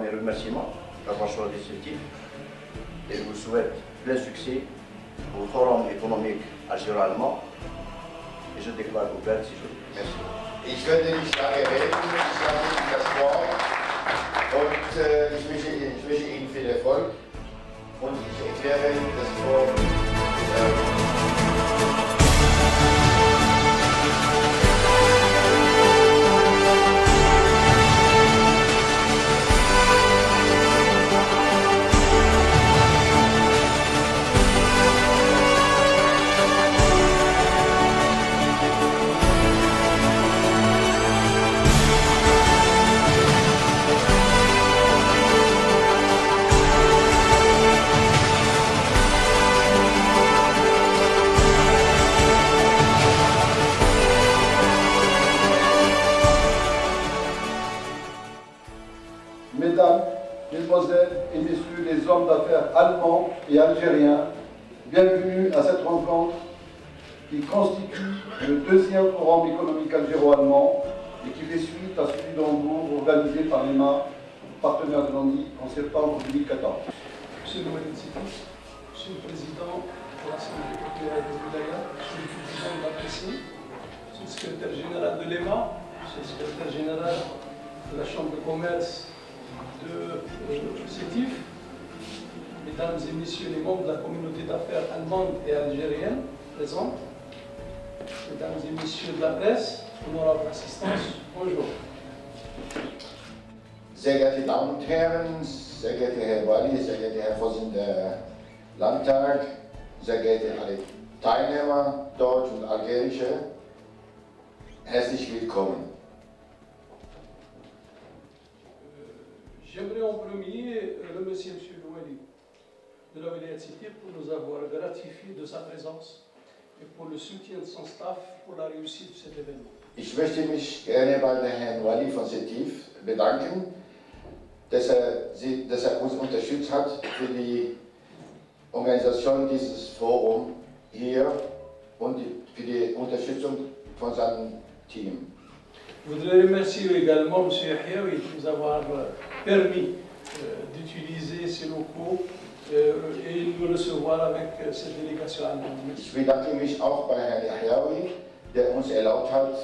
mes remerciements d'avoir choisi ce titre et je vous souhaite plein succès au Forum économique algéro-allemand et je déclare ouvert si je veux. Merci. Ich werde nicht lange reden, ich sage Ihnen das Wort und ich wünsche Ihnen viel Erfolg und ich erkläre das Forum. Mesdames, Mesdemoiselles et Messieurs les hommes d'affaires allemands et algériens, bienvenue à cette rencontre qui constitue le deuxième forum économique algéro-allemand et qui fait suite à celui d'Hambourg organisé par l'EMA, partenaire de Nandi, en septembre 2014. Monsieur le Monsieur le Président de l'Assemblée populaire de Wilaya, Monsieur le Président de l'APC, Monsieur le Secrétaire général de l'EMA, Monsieur le Secrétaire général de la Chambre de commerce de CETIF, Mesdames et Messieurs les membres de la communauté d'affaires allemande et algérienne présents, Mesdames et Messieurs de la presse, honorable assistance, bonjour. Sehr geehrte Damen und Herren, sehr geehrter Herr Wali, sehr geehrter Herr Vorsitzender Landtag, sehr geehrte alle Teilnehmer, deutsche und algerische, herzlich willkommen. J'aimerais en premier remercier M. Louali de la Wilaya de Sétif pour nous avoir gratifié de sa présence et pour le soutien de son staff pour la réussite de cet événement. Ich möchte mich gerne bei Herrn Wali von CETIF bedanken, dass er uns unterstützt hat für die Organisation dieses Forums hier und für die Unterstützung von seinem Team. Je voudrais remercier également M. Yahyaoui de nous avoir permis d'utiliser ces locaux et de nous recevoir avec cette délégation allemande. Ich bedanke mich auch bei Herrn Yahyaoui, der uns erlaubt hat,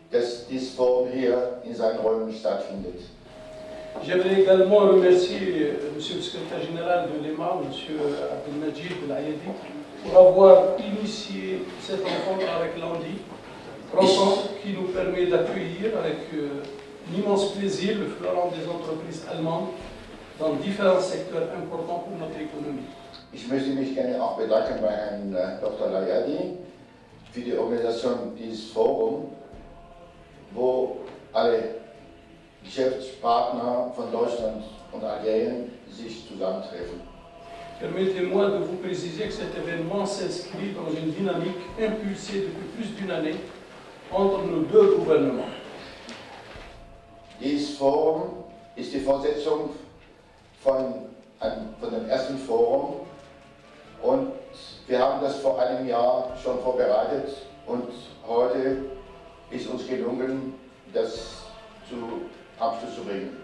dass dieses Forum hier in seinen Räumen stattfindet. J'aimerais également remercier M. le Secrétaire général de l'EMA, M. Abdelmajid Belayedi, pour avoir initié cette rencontre avec l'ANDI, rencontre qui nous permet d'accueillir avec un immense plaisir le fleuron des entreprises allemandes dans différents secteurs importants pour notre économie. Ich möchte mich gerne auch bedanken bei Herrn Dr. Layadi für die Organisation dieses Forums, wo alle Geschäftspartner von Deutschland und Algerien sich zusammentreffen. Permettez-moi de vous préciser que cet événement s'inscrit dans une dynamique impulsée depuis plus d'une année entre nos deux gouvernements. Dieses Forum ist die Fortsetzung von dem ersten Forum und wir haben das vor einem Jahr schon vorbereitet und heute ist uns gelungen, das zu Abschluss zu bringen.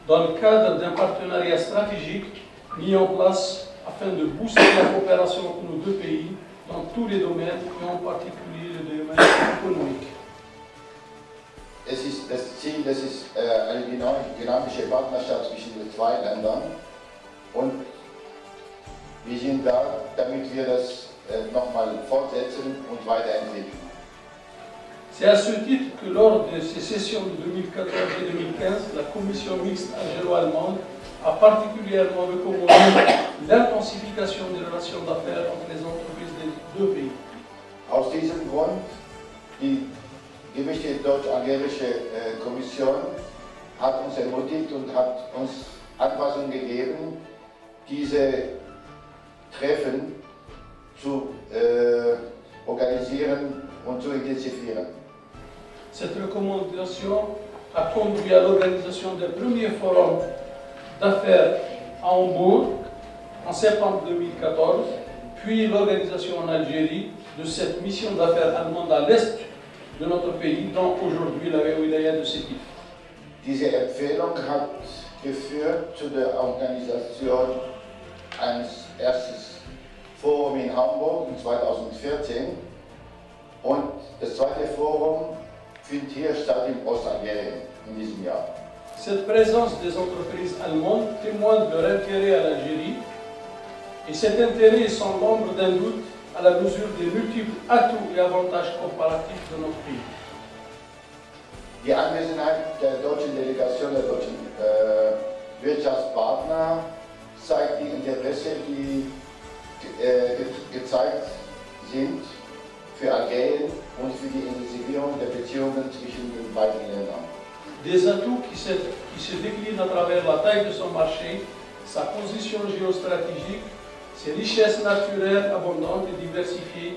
Dans le cadre d'un partenariat stratégique mis en place afin de booster la coopération entre nos deux pays dans tous les domaines et en particulier le domaine économique. Das Ziel, das ist eine dynamische Partnerschaft zwischen den zwei Ländern und wir sind da, damit wir das nochmal fortsetzen und weiterentwickeln. C'est à ce titre que lors de ces sessions de 2014 et 2015, la Commission mixte algéro-allemande a particulièrement recommandé l'intensification des relations d'affaires entre les entreprises des deux pays. Aus diesem Grund, die gemischte deutsch-algerische Kommission hat uns ermutigt und hat uns Anweisungen gegeben, diese Treffen zu organisieren und zu intensivieren. Cette recommandation a conduit à l'organisation d'un premier forum d'affaires à Hambourg en septembre 2014, puis l'organisation en Algérie de cette mission d'affaires allemande à l'est de notre pays, dont aujourd'hui la wilaya de Sétif. Diese Empfehlung hat geführt zu der Organisation eines ersten Forums in Hamburg in 2014 und das zweite Forum findet hier statt in Ostalgerien in diesem Jahr. Cette présence des entreprises allemandes témoigne de leur intérêt à l'Algérie et cet intérêt est sans l'ombre d'un doute à la mesure des multiples atouts et avantages comparatifs de notre pays. Die Anwesenheit der deutschen Delegation, der deutschen Wirtschaftspartner zeigt die Interesse, die gezeigt sind für Algerien und für die Intensivierung der Beziehungen zwischen den beiden Ländern. Des atouts qui se déclinent à travers la taille de son marché, sa position géostratégique, ses richesses naturelles abondantes et diversifiées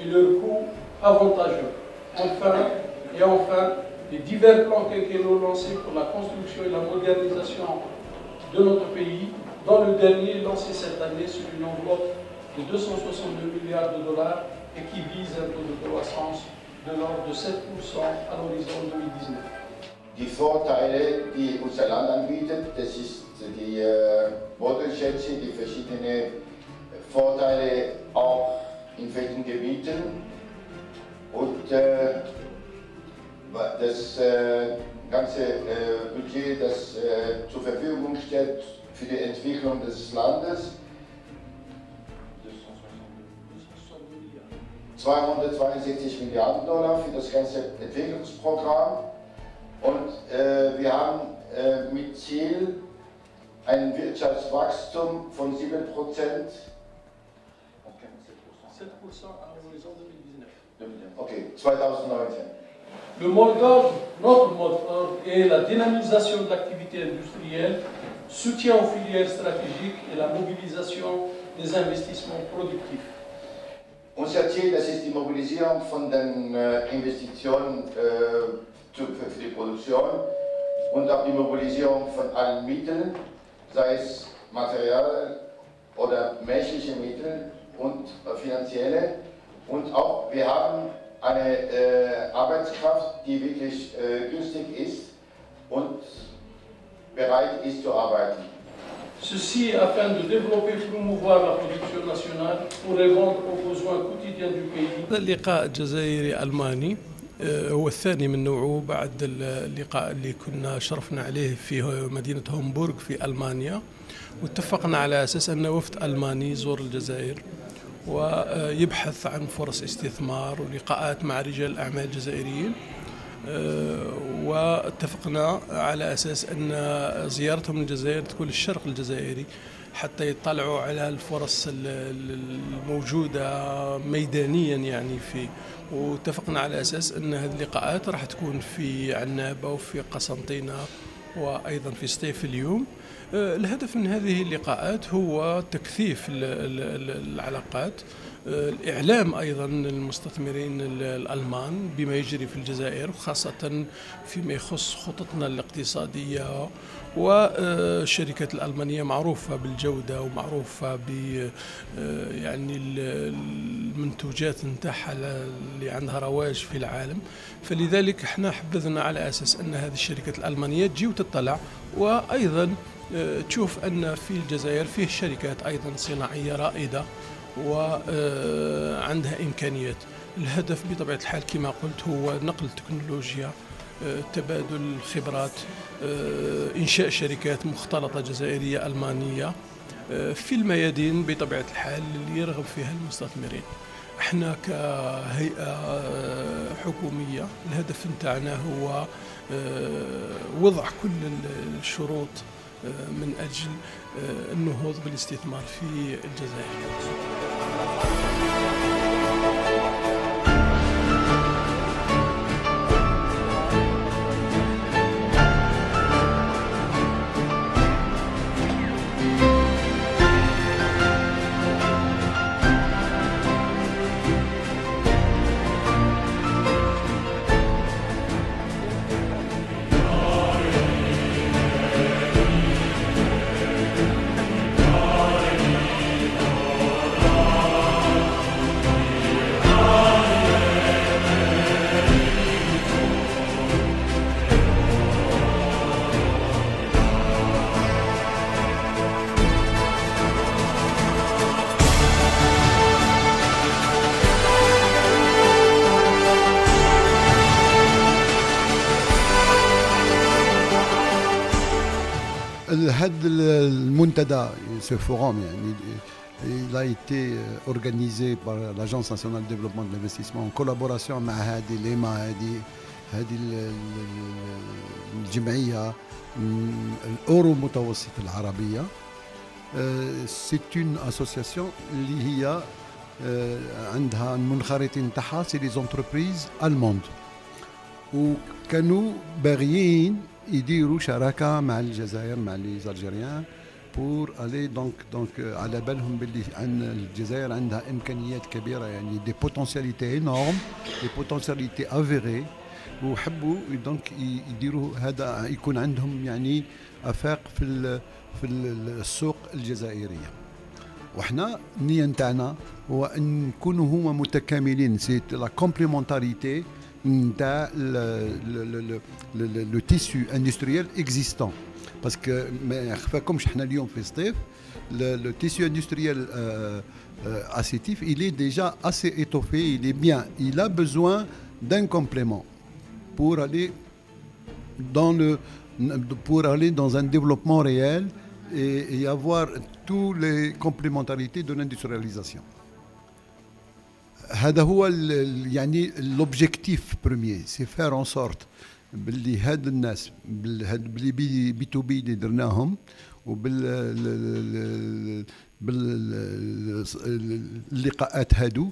et leurs coûts avantageux. Enfin, les divers plans quinquennaux lancés pour la construction et la modernisation de notre pays, dont le dernier lancé cette année sur une enveloppe de 262 milliards de dollars et qui vise un taux de croissance de l'ordre de 7% à l'horizon 2019. Die Vorteile, die unser Land anbietet, das ist die Bodenschätze, die verschiedenen Vorteile auch in welchen Gebieten und das ganze Budget, das zur Verfügung steht für die Entwicklung des Landes. 262 Milliarden Dollar für das ganze Entwicklungsprogramm. Und wir haben mit Ziel ein Wirtschaftswachstum von 7%. 7% à l'horizon 2019. Okay, 2019. Le mot d'ordre, notre mot d'ordre est la dynamisation de l'activité industrielle, soutien aux filières stratégiques et la mobilisation des investissements productifs. Unser Ziel, das ist die Mobilisierung von den Investitionen für die Produktion und auch die Mobilisierung von allen Mitteln, sei es Material oder menschliche Mittel und finanzielle. Und auch wir haben eine Arbeitskraft, die wirklich günstig ist und bereit ist zu arbeiten. Ceci afin de développer et promouvoir la production nationale pour répondre aux besoins quotidiens du pays. اللقاء الجزائري ألماني هو الثاني من نوعه بعد اللقاء اللي كنا شرفنا عليه في مدينة هامبورغ في ألمانيا، واتفقنا على أساس أن وفد ألماني يزور الجزائر ويبحث عن فرص استثمار ولقاءات مع رجال الأعمال الجزائريين، واتفقنا على أساس أن زيارتهم للجزائر تكون للشرق الجزائري حتى يطلعوا على الفرص الموجودة ميدانيا يعني واتفقنا على أساس أن هذه اللقاءات راح تكون في عنابة وفي قسنطينة وأيضا في سطيف اليوم. الهدف من هذه اللقاءات هو تكثيف العلاقات، الإعلام أيضا المستثمرين الألمان بما يجري في الجزائر، وخاصة فيما يخص خططنا الاقتصادية، والشركات الألمانية معروفة بالجودة ومعروفة ب يعني المنتوجات نتاعها اللي عندها رواج في العالم، فلذلك احنا حبذنا على أساس أن هذه الشركات الألمانية تجي وتطلع، وأيضا تشوف أن في الجزائر فيه شركات أيضا صناعية رائدة وعندها إمكانيات. الهدف بطبيعة الحال كما قلت هو نقل التكنولوجيا، تبادل الخبرات، إنشاء شركات مختلطة جزائرية ألمانية في الميادين بطبيعة الحال اللي يرغب فيها المستثمرين. احنا كهيئة حكومية الهدف نتاعنا هو وضع كل الشروط من أجل النهوض بالاستثمار في الجزائر. ce forum, il a été organisé par l'Agence nationale de développement de l'investissement en collaboration avec l'EMA, الجمعية الأورو متوسط العربية. C'est une association اللي هي عندها المنخرطين تاعها سي لي زونتربريز ألموند، وكانوا باغيين يديروا شراكة مع الجزائر مع لي زالجيريان pour aller donc على بالهم باللي الجزائر عندها إمكانيات كبيرة، يعني des potentialités énormes, des potentialités avérées، وحبوا دونك يديروا هذا يكون عندهم يعني آفاق في السوق الجزائرية. وحنا النية نتاعنا هو أن نكونوا هما متكاملين، سي لا كومبليمونتاريتي نتاع لو تيسو اندستريال اكزيستون، باسكو ما يخفاكمش حنا اليوم في سطيف le tissu industriel acétif il est déjà assez étoffé, il est bien, il a besoin d'un complément pour aller dans un développement réel et avoir toutes les complémentarités de l'industrialisation. هذا هو يعني l'objectif premier, c'est faire en sorte باللي هاد الناس باللي بي تو بي اللي درناهم باللقاءات هادو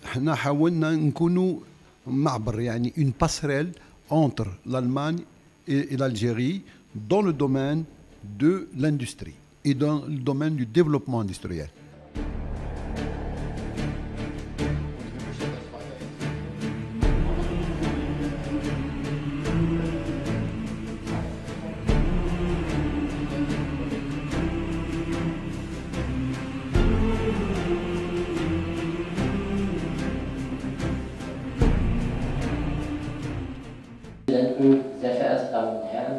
حنا حاولنا نكونوا معبر، يعني une passerelle entre l'Allemagne et l'Algérie dans le domaine de l'industrie et dans le domaine du développement industriel. Sehr verehrte Damen und Herren,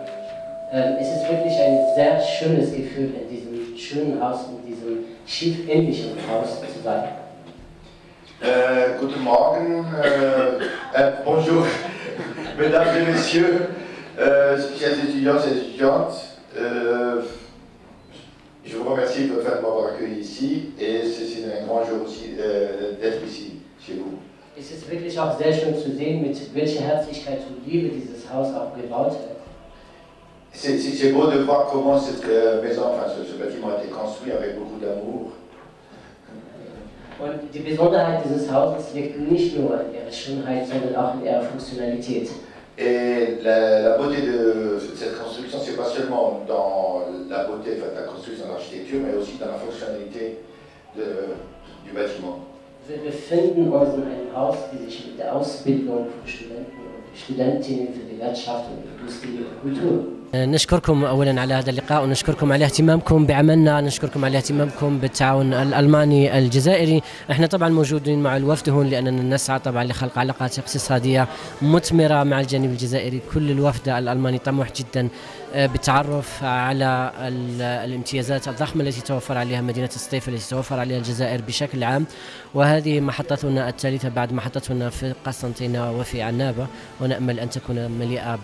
es ist wirklich ein sehr schönes Gefühl, in diesem schönen Haus, in diesem schiffähnlichen Haus zu sein. Guten Morgen, bonjour, mesdames et messieurs, chers étudiants et étudiantes. Je vous remercie de m'avoir accueilli ici et c'est un grand jour aussi d'être ici, chez vous. Es ist wirklich auch sehr schön zu sehen, mit welcher Herzlichkeit und Liebe dieses Haus auch gebaut wird. C'est beau de voir comment cette maison, enfin ce bâtiment a été construit avec beaucoup d'amour. Und die Besonderheit dieses Hauses liegt nicht nur in ihrer Schönheit, sondern auch in ihrer Funktionalität. Et la beauté de cette construction, c'est pas seulement dans la beauté de la construction de l'architecture, mais aussi dans la fonctionnalité du bâtiment. Wir befinden uns in einem Haus, das sich mit der Ausbildung von Studenten und Studentinnen für die Wirtschaft und Industrie und Kultur. نشكركم أولا على هذا اللقاء ونشكركم على اهتمامكم بعملنا، نشكركم على اهتمامكم بالتعاون الألماني الجزائري. احنا طبعا موجودين مع الوفد هون لأننا نسعى طبعا لخلق علاقات اقتصادية مثمرة مع الجانب الجزائري. كل الوفد الألماني طموح جدا بالتعرف على الامتيازات الضخمة التي توفر عليها مدينة سطيف، التي توفر عليها الجزائر بشكل عام، وهذه محطتنا الثالثة بعد محطتنا في قسنطينة وفي عنابة، ونأمل أن تكون مليئة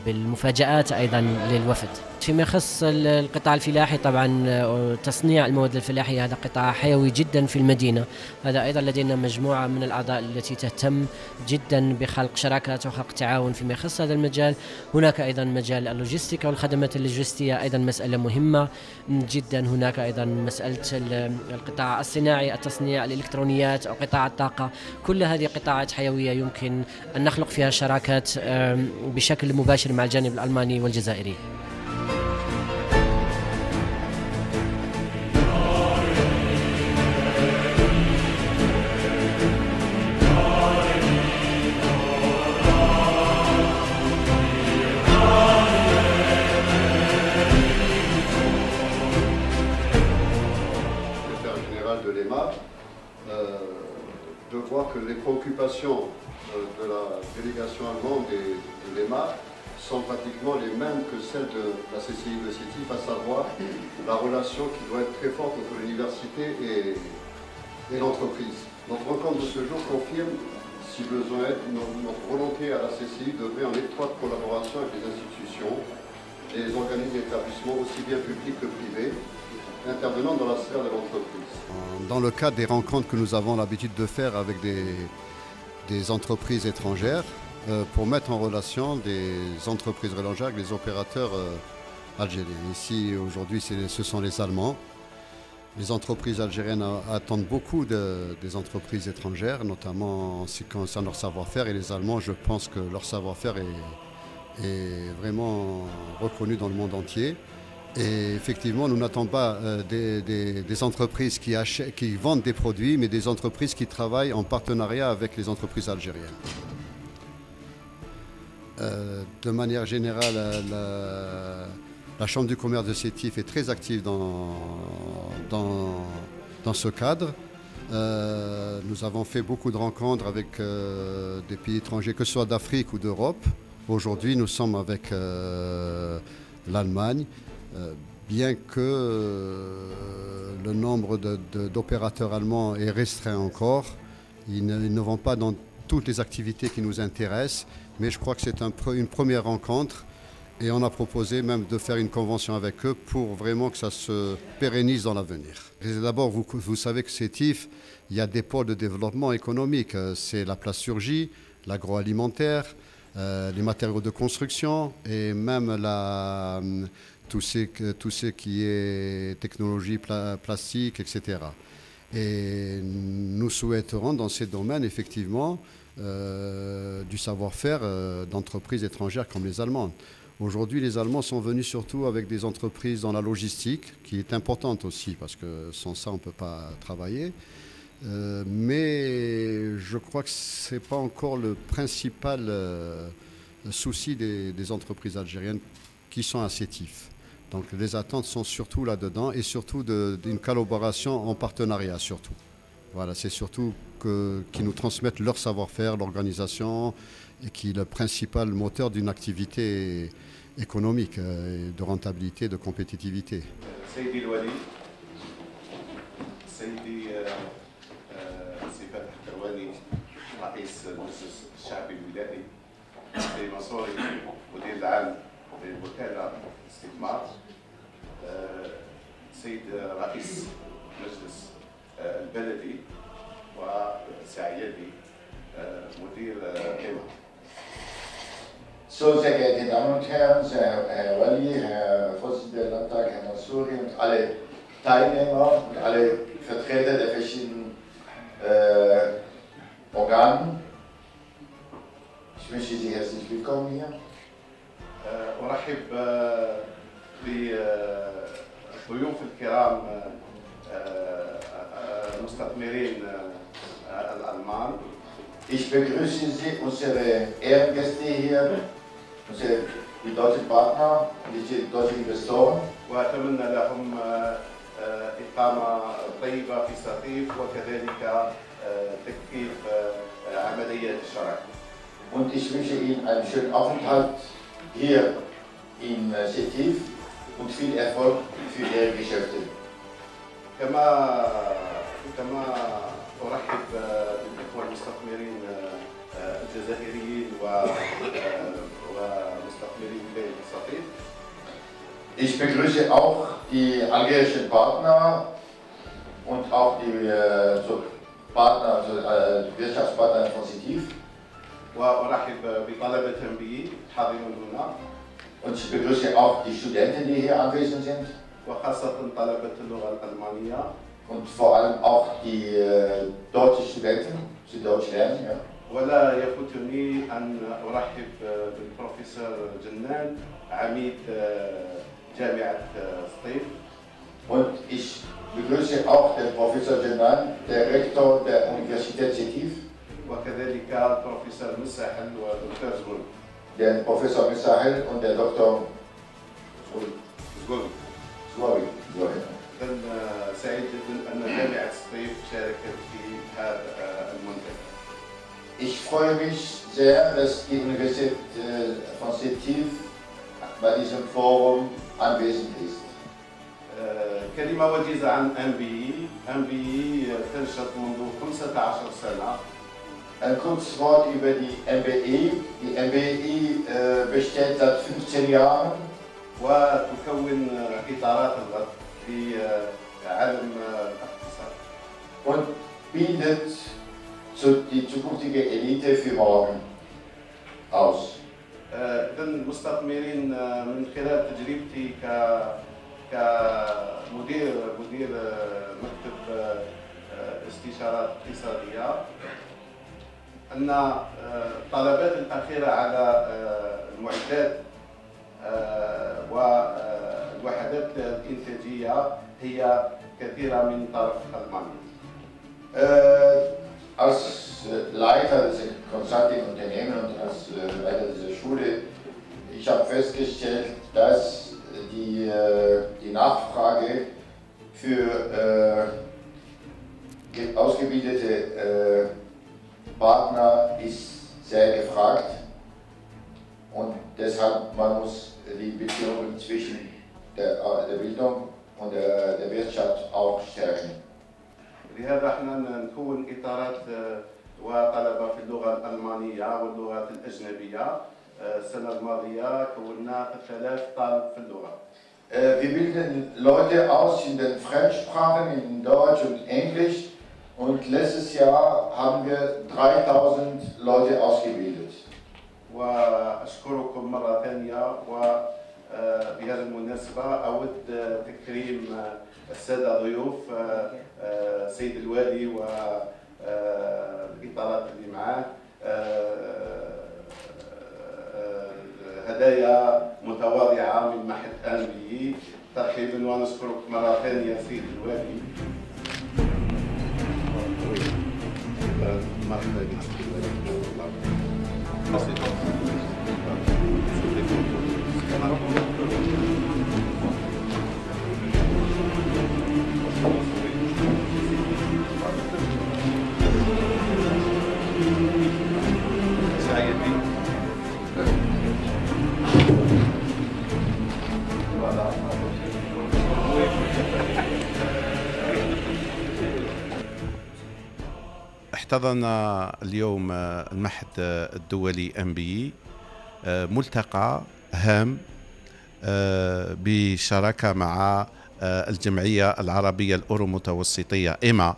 بالمفاجآت أيضا للوفد. فيما يخص القطاع الفلاحي طبعا تصنيع المواد الفلاحية هذا قطاع حيوي جدا في المدينة. هذا أيضا لدينا مجموعة من الأعضاء التي تهتم جدا بخلق شراكات وخلق تعاون فيما يخص هذا المجال. هناك أيضا مجال اللوجستيكا والخدمات اللوجستية أيضا مسألة مهمة جدا. هناك أيضا مسألة القطاع الصناعي، التصنيع، الإلكترونيات أو قطاع الطاقة. كل هذه قطاعات حيوية يمكن أن نخلق فيها شراكات بشكل مباشر مع الجانب الألماني والجزائري. De voir que les préoccupations de la délégation allemande et de l'EMA sont pratiquement les mêmes que celles de la CCI de Sétif, à savoir la relation qui doit être très forte entre l'université et l'entreprise. Notre rencontre de ce jour confirme, si besoin est, notre volonté à la CCI d'œuvrer en étroite collaboration avec les institutions des organismes et établissements aussi bien publics que privés, intervenant dans la sphère de l'entreprise. Dans le cadre des rencontres que nous avons l'habitude de faire avec des entreprises étrangères, pour mettre en relation des entreprises étrangères avec les opérateurs algériens. Ici, aujourd'hui, ce sont les Allemands. Les entreprises algériennes attendent beaucoup des entreprises étrangères, notamment en ce qui concerne leur savoir-faire. Et les Allemands, je pense que leur savoir-faire est vraiment reconnu dans le monde entier. Et effectivement, nous n'attendons pas des entreprises qui vendent des produits, mais des entreprises qui travaillent en partenariat avec les entreprises algériennes. De manière générale, la Chambre du commerce de Sétif est très active dans ce cadre. Nous avons fait beaucoup de rencontres avec des pays étrangers, que ce soit d'Afrique ou d'Europe. Aujourd'hui, nous sommes avec l'Allemagne, bien que le nombre d'opérateurs allemands est restreint encore. Ils ne vont pas dans toutes les activités qui nous intéressent, mais je crois que c'est une première rencontre. Et on a proposé même de faire une convention avec eux pour vraiment que ça se pérennise dans l'avenir. D'abord, vous savez que Sétif, il y a des pôles de développement économique. C'est la plasturgie, l'agroalimentaire, les matériaux de construction et même tout ce qui est technologie plastique, etc. Et nous souhaiterons dans ces domaines, effectivement, du savoir-faire d'entreprises étrangères comme les Allemandes. Aujourd'hui, les Allemands sont venus surtout avec des entreprises dans la logistique, qui est importante aussi, parce que sans ça, on ne peut pas travailler. Mais je crois que ce n'est pas encore le principal souci des entreprises algériennes qui sont à Sétif. Donc les attentes sont surtout là-dedans et surtout d'une collaboration en partenariat surtout. Voilà, c'est surtout qu'ils nous transmettent leur savoir-faire, l'organisation, et qui est le principal moteur d'une activité économique, de rentabilité, de compétitivité. سيدي الولي سيدي سي فتحي الكرواني رئيس المجلس الشعبي الولائي سيدي منصوري مدير العام للوكالة الاستثمار سيد رئيس المجلس البلدي وسعيدي مدير القمة. So, sehr geehrte Damen und Herren, Herr Wali, Herr Vorsitzender der Landtag, Herr Mansouri und alle Teilnehmer und alle Vertreter der verschiedenen Organen. Ich wünsche Sie herzlich willkommen hier. أرحب بالضيوف الكرام المستثمرين الألمان. Ich begrüße Sie, unsere Ehrengäste hier, die deutschen Partner, die deutschen Investoren. وأتمنى لهم إقامة طيبة في سقيف وكذلك تكثيف عملية الشراكة. Und ich wünsche Ihnen einen schönen Aufenthalt hier in Sétif und viel Erfolg für Ihre Geschäfte. كما أرحب بالإخوة المستثمرين الجزائريين ومستثمرين ولاية السقيف. Ich begrüße auch die algerischen Partner und auch die Wirtschaftspartner von Sétif. وأرحب بطلبة MBA حاضرون هنا. Und ich begrüße auch die Studenten, die hier anwesend sind. وخاصة طلبة اللغة الألمانية. Und vor allem auch die deutschen Studenten, die Deutsch lernen. Ja. ولا يفوتني أن أرحب بالبروفيسور جنان عميد جامعة سطيف. Und ich begrüße auch den Professor Jenan, der Rektor der Universität Sétif. وكذلك البروفيسور مساحل ودكتور زغول. Der Professor Missahel und der Dr. زغول. إذن سعيد جدا أن جامعة سطيف شاركت في هذا المنتدى. Ich freue mich sehr, dass die Universität von Sétif bei diesem Forum anwesend ist. كلمة وجيزة عن MBE تنشط منذ 15 سنة. Ein kurzes Wort über die MBE. Die MBE besteht seit 15 Jahren. وتكون إطارات الغد في عالم الاقتصاد. Und bildet die zukünftige Elite für morgen aus. المستثمرين من خلال تجربتي كمدير مكتب استشارات اقتصادية أن الطلبات الأخيرة على المعدات والوحدات الإنتاجية هي كثيرة من طرف ألمانيا. Als Leiter des Consulting-Unternehmens und als Leiter dieser Schule, ich habe festgestellt, dass die Nachfrage für ausgebildete Partner ist sehr gefragt und deshalb man muss die Beziehungen zwischen der Bildung und der Wirtschaft auch stärken. لهذا احنا نكون اطارات وطلبه في اللغه الالمانيه واللغات الاجنبيه. السنه الماضيه كونا 3000 طالب في اللغه. Wir bilden Leute aus in den Fremdsprachen, in Deutsch und Englisch. Und letztes Jahr haben wir 3000 Leute ausgebildet. وأشكركم مرة ثانية وبهذه المناسبة أود تكريم السادة ضيوف سيد الوالي والإطارات اللي معاه هدايا متواضعة من معهد أنبي ترحيبا ونشكرك مرة ثانية سيد الوالي. احتضن اليوم المعهد الدولي MBE ملتقى هام بشراكة مع الجمعية العربية الأورو متوسطية إيما،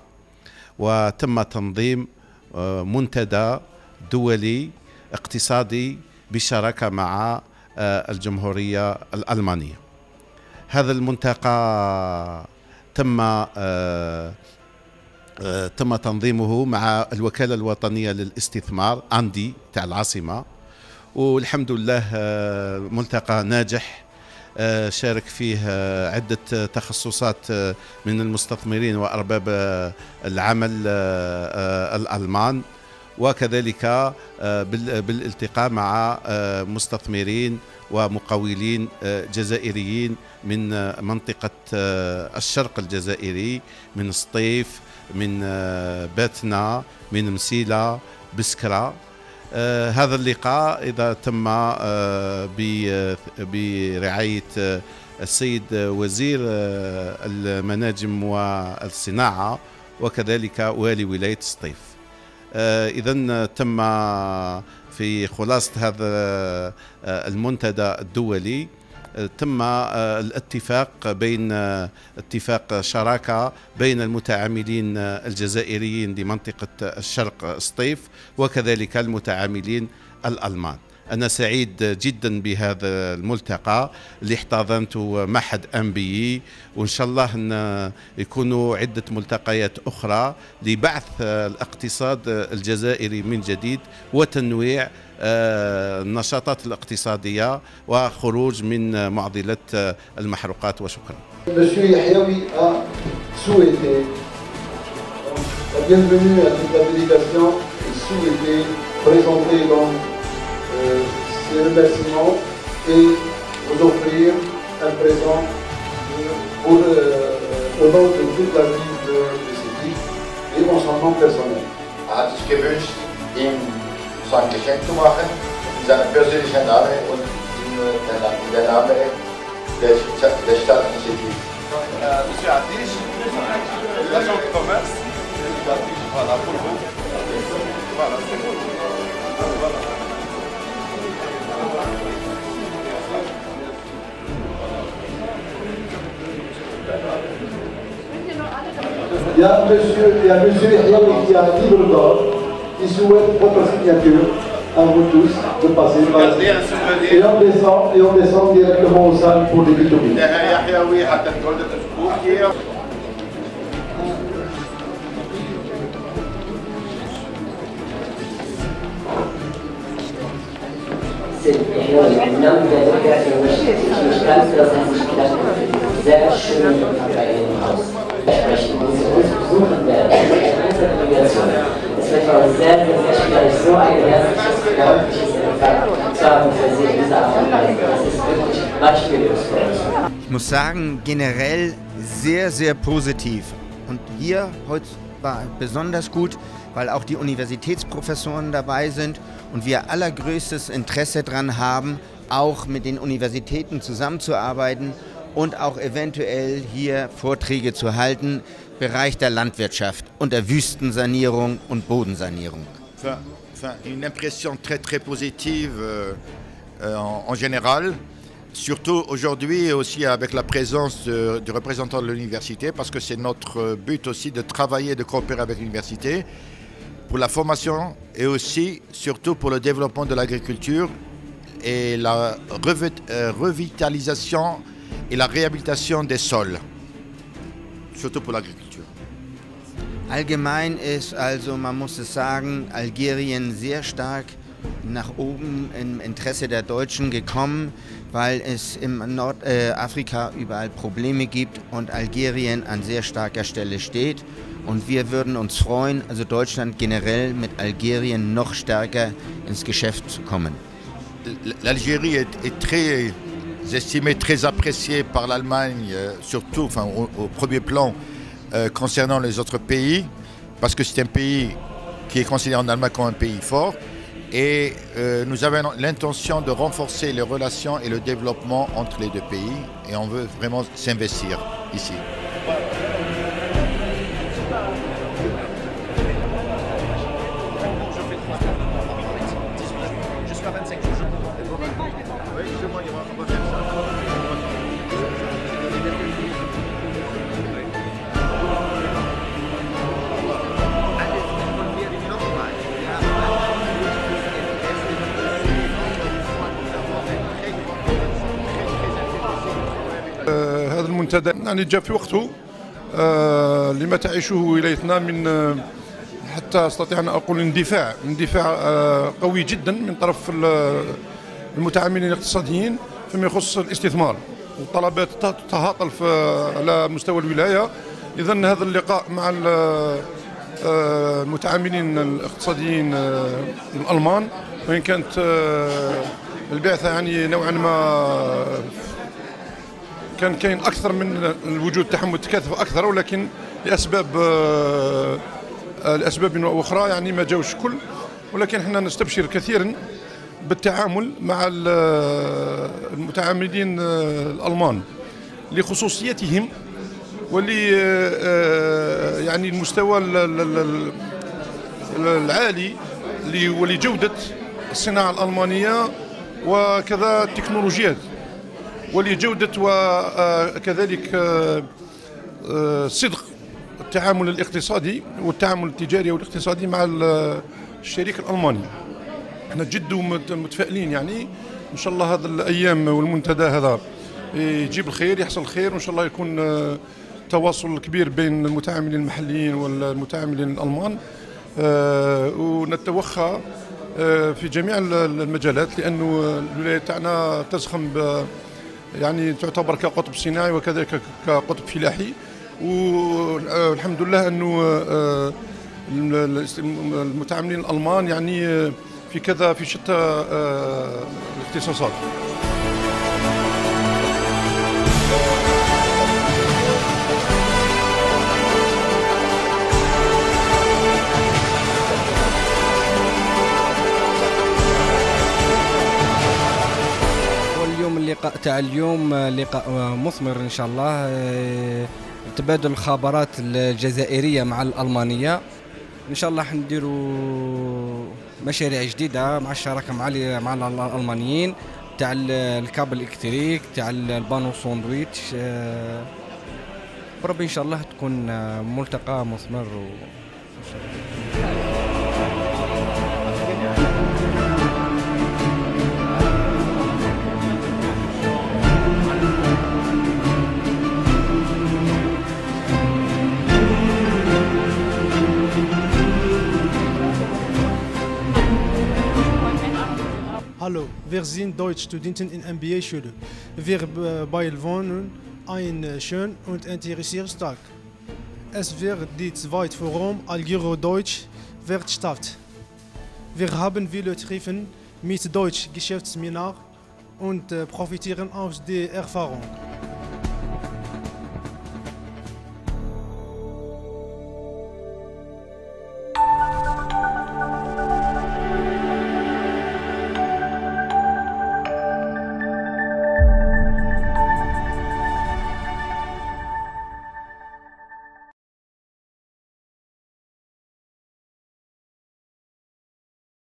وتم تنظيم منتدى دولي اقتصادي بشراكة مع الجمهورية الألمانية. هذا الملتقى تم تنظيمه مع الوكالة الوطنية للاستثمار أندي تاع العاصمة، والحمد لله ملتقى ناجح شارك فيه عدة تخصصات من المستثمرين وأرباب العمل الألمان، وكذلك بالالتقاء مع مستثمرين ومقاولين جزائريين من منطقة الشرق الجزائري، من سطيف، من باتنا، من مسيلة، بسكرة. هذا اللقاء إذا تم برعاية السيد وزير المناجم والصناعة وكذلك والي ولاية سطيف. إذن تم في خلاصة هذا المنتدى الدولي تم الاتفاق بين اتفاق شراكة بين المتعاملين الجزائريين لمنطقة الشرق سطيف وكذلك المتعاملين الألمان. أنا سعيد جدا بهذا الملتقى اللي احتضنته معهد MBE، وإن شاء الله أن يكونوا عدة ملتقيات أخرى لبعث الاقتصاد الجزائري من جديد وتنويع النشاطات الاقتصادية وخروج من معضلة المحروقات. وشكرا. Monsieur Yahyaoui a souhaité la bienvenue à toute la délégation et souhaité présenter donc ses remerciements et vous offrir un présent au nom de toute la vie de cette équipe et en son nom personnel. Hat sich gewünscht, ihm sein Geschenk zu machen, in seinem persönlichen Namen und in der Name der Stadtinitiative. Monsieur Adish, l'agent de commerce, voilà pour vous. Voilà, c'est bon. Voilà. Il y a monsieur Yahya qui a un livre d'or qui souhaite votre signature à vous tous de passer par et on descend directement aux salles pour les victoires. Im Namen der Rückwärtigen möchte ich mich ganz herzlich bedanken für die sehr schönen bei Ihrem Haus sprechen, die Sie uns besuchen werden. Unsere Delegation. Es wird uns sehr, sehr, sehr schwierig, so ein herzliches, freundliches Empfang zu haben für Sie in dieser Art und Weise. Das ist wirklich beispiellos für uns. Ich muss sagen, generell sehr, sehr positiv. Und hier heute war besonders gut, weil auch die Universitätsprofessoren dabei sind und wir allergrößtes Interesse daran haben, auch mit den Universitäten zusammenzuarbeiten und auch eventuell hier Vorträge zu halten im Bereich der Landwirtschaft und der Wüstensanierung und Bodensanierung. Une impression très positive en général, surtout aujourd'hui et aussi avec la présence du représentant de l'université, parce que c'est notre but aussi de travailler, de coopérer avec l'université pour la formation et aussi surtout pour le développement de l'agriculture et la revitalisation et la réhabilitation des sols, surtout pour l'agriculture. Allgemein ist also, man muss es sagen, Algerien sehr stark nach oben im Interesse der Deutschen gekommen, weil es in Nordafrika überall Probleme gibt und Algerien an sehr starker Stelle steht. Und wir würden uns freuen, also Deutschland generell mit Algerien noch stärker ins Geschäft zu kommen. L'Algérie est très estimée, très appréciée par l'Allemagne, surtout au premier plan concernant les autres pays, parce que c'est un pays qui est considéré en Allemagne comme un pays fort. Et nous avons l'intention de renforcer les relations et le développement entre les deux pays et on veut vraiment s'investir ici. هذا المنتدى يعني جاء في وقته لما تعيشه ولايتنا من حتى استطيع ان اقول اندفاع قوي جدا من طرف المتعاملين الاقتصاديين فيما يخص الاستثمار والطلبات تتهاطل على مستوى الولايه. اذا هذا اللقاء مع المتعاملين الاقتصاديين الالمان وان كانت البعثه يعني نوعا ما كان كاين اكثر من الوجود تحمل تكاثف اكثر ولكن لاسباب اخرى يعني ما جاوش الكل ولكن احنا نستبشر كثيرا بالتعامل مع المتعاملين الالمان لخصوصيتهم ول يعني المستوى العالي ولجوده الصناعه الالمانيه وكذا التكنولوجيات ولجودة وكذلك صدق التعامل الاقتصادي والتعامل التجاري والاقتصادي مع الشريك الألماني. احنا جد متفائلين يعني ان شاء الله هذا الايام والمنتدى هذا يجيب الخير يحصل الخير وان شاء الله يكون تواصل كبير بين المتعاملين المحليين والمتعاملين الألمان ونتوخى في جميع المجالات لأنه الولاية تاعنا تزخم يعني تعتبر كقطب صناعي وكذلك كقطب فلاحي والحمد لله أنه المتعاملين الألمان يعني في شتى الاختصاصات. اللقاء تاع اليوم لقاء مثمر ان شاء الله، تبادل الخبرات الجزائريه مع الالمانيه ان شاء الله حنديروا مشاريع جديده مع الشراكه مع الالمانيين تاع الكابل الالكتريك تاع البانو ساندويتش بربي ان شاء الله تكون ملتقى مثمر Hallo, wir sind Deutschstudenten in MBA-Schule. Wir wohnen ein schön und interessiertes Tag. Es wird die zweite Forum Algero-Deutsch Wirtschaft. Wir haben viele Treffen mit Deutsch-Geschäftsseminar und profitieren aus der Erfahrung.